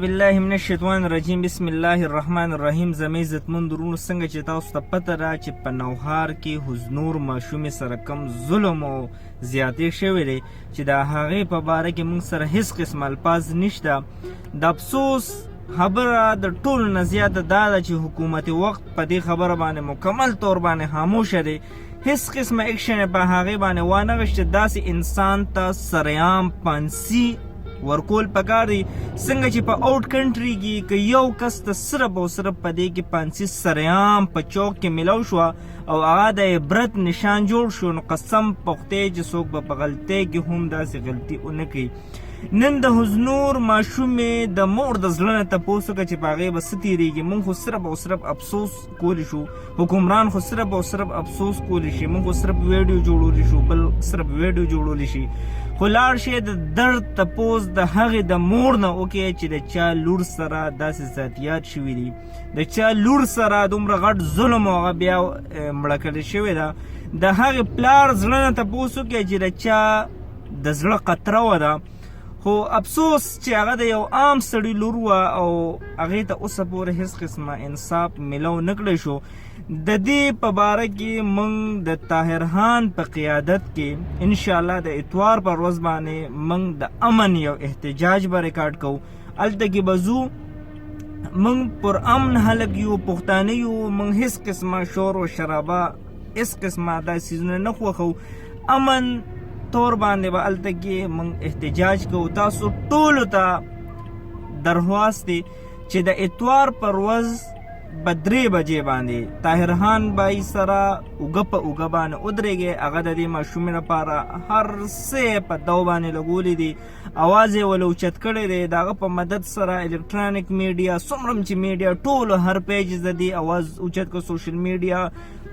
بالله من الشیطان الرجیم بسم الله الرحمن الرحیم. زمې عزتمند ورونو، څنګه چې تاسو ته پته ده چې په نوهار کې حضنور ماشومې سره کم ظلم او زیاتې شوی دی چې د هغې په باره کې موږ سره هیڅ قسم الفاظ نشته. د افسوس خبره د ټولو نه زیاته دا ده چې حکومت وقت په دې خبره باندې مکمل طور باندې خاموشه دی. هیڅ قسمه اکشن په هغې باندې وانغشته. داسې انسان ته سریعام پانسي ورکول پکار دی. څنګه چې په آوټ کنټري کې که یو کس ته صرف او صرف په دې کې پانسي سریعام په چوک کې ملو شوه او هغه د عبرت نشان جوړ شو، نو قسم په خدای چې څوک به په غلطۍ کې هم داسې غلطي ونه کوي. نن د حضنور ماشومې د مور د زړه نه تپوس وکړه چې په هغې به څه تېرېږي. موږ خو صرف او صرف افسوس کولی شو، حکمران خو صرف او صرف افسوس کولی شي، موږ خو صرف ویډیو جوړولی شو، بل صرف ویډیو جوړولی شي. خو لاړ شئ د درد تپوس د هغې د مور نه وکړئ چې د چا لور سره داسې ذاتیات شوي دي، د چا لور سره دومره غټ ظلم او هغه بیا مړه کړې شوې ده. د هغې پلار زړه نه تپوس وکړئ چې د چا د زړه قطره وه ده. خو افسوس چې هغه د یو عام سړي لور وه او هغې ته اوسه پورې هېڅ قسمه انصاف ملو نه کړی شو. د دې په باره کې موږ د طاهر خان په قیادت کې انشاءالله د اتوار پر ورځ باندې موږ د امن یو احتجاج به ریکارډ کوو. هلته کې به ځو، موږ پر امن خلک یو، پښتانه یو، موږ هېڅ قسمه شور و شرابه هېڅ قسمه دا څیزونه نه خوښوو. امن طور باندې به هلته کې موږ احتجاج کوو. تاسو ټولو ته درخواست دی چې د اتوار پر ورځ به 3 بجې باندې طاهر خان بای سره اوږه په اوږه باندې ودرېږئ. هغه د دې ماشومې لپاره هر څه په دو باندې لګولی دی، اواز یې ول اوچت کړی دی. د هغه په مدد سره الکترانیک میډیا، څومره چې میډیا ټولو هر پیج د دې اواز اوچت کړ، سوشل میډیا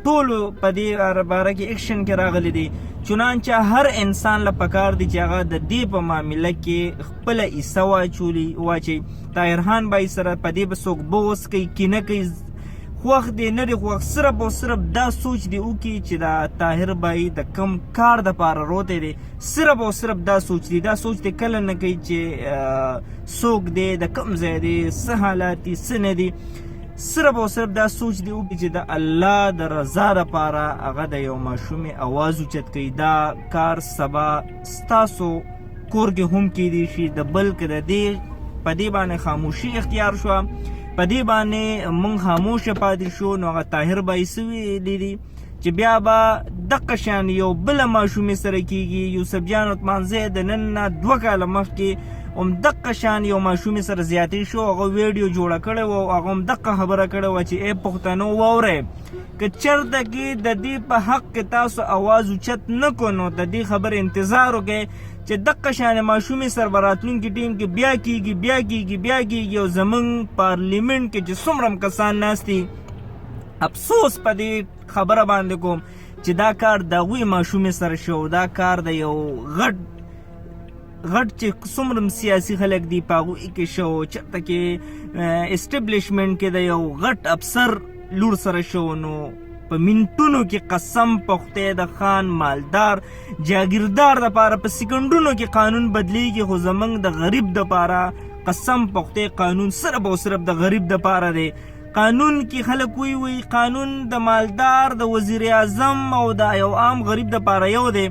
ټولو په دې باره کې ایکشن کې راغلی دی. چنانچه هر انسان له پکار دی چې هغه د دې په معامله کې خپله حصه واچوي. طاهر خان بای سره په دې به څوک بغض کوي، کینه کوي، خوښ دی نه دی خوښ، صرف او صرف دا سوچ دی وکړي چې د طاهر بای د کم کار دپاره روتی دی. صرف او صرف دا سوچ دی. دا سوچ دی کله نه کوي چې څوک دی، د کم ځای دی، څه حالات دي، څه نه دي. صرف او صرف دا سوچ دی وکړي چې د الله د رضا دپاره هغه د یو ماشومې اواز اوچت کوي. دا کار سبا ستاسو کور کې هم کیدی شي، د بل که د دې په دې باندې خاموشي اختیار شوه، په دې باندې موږ خاموشه پاتې شو، نو هغه طاهر بای څه ویلي دي چې بیا به دقه شان یو بله ماشومې سره کیږي. یوسف جان عثمانزی د نن نه 2 کاله مخکې هم دقه شان یو ماشومې سره زیاتې شو، هغه ویډیو جوړه کړې وه او هغه هم دقه خبره کړې وه چې ای پښتنو واورئ، که چېرته کې د دې په حق کې تاسو اواز اوچت نه کړو نو د دې خبرې انتظار وکړئ چې دقه شان ماشومې سره به راتلونکي ټیم کې بیا کیږي او زموږ پارلیمنټ کې چې څومره کسان ناست دي، افسوس په دې خبره باندې کوم چې دا کار د هغوی ماشومې سره شو. دا کار د یو غټ چې څومره سیاسي خلک دي په هغوی کې شو، چېرته کې اسټبلیشمنټ کې د یو غټ افسر لور سره شو. نو په منټونو کې قسم په خدای د خان مالدار جاګیردار دپاره په سکندونو کې قانون بدلیږي، خو زموږ د غریب دپاره قسم په خدای قانون صرف او صرف د غریب دپاره دی. قانون کې خلک وی قانون د مالدار، د وزیر اعظم او د یو عام غریب دپاره یو دی،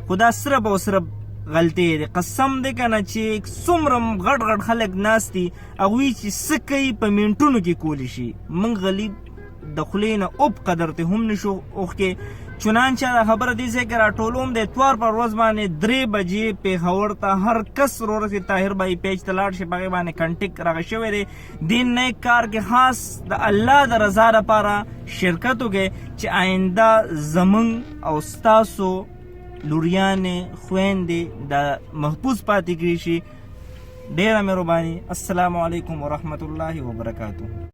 خو دا صرف او صرف غلطی دی. قسم دی که نه چې څومره غټ خلک ناست دي، هغوی چې څه کوي په منټونو کې کولی شي. موږ غلیب د خولې نه اوب قدر ته هم نشو اوښکې. چنانچه دا خبره دې ځای کې راټولوم د اتوار پر ورځ باندې 3 بجې پېښور ته هر کس ورسې طاهر بای پیج ته لاړ شي، په هغې باندې کنټیکټ راغی شوی دی. دې نیک کار کې خاص د الله د رضا دپاره شرکت وکړئ چې آینده زموږ او ستاسو لوریانې خویندې د محفوظ پاتې کړي شي. ډېره مهرباني. السلام علیکم ورحمت الله وبرکاتو.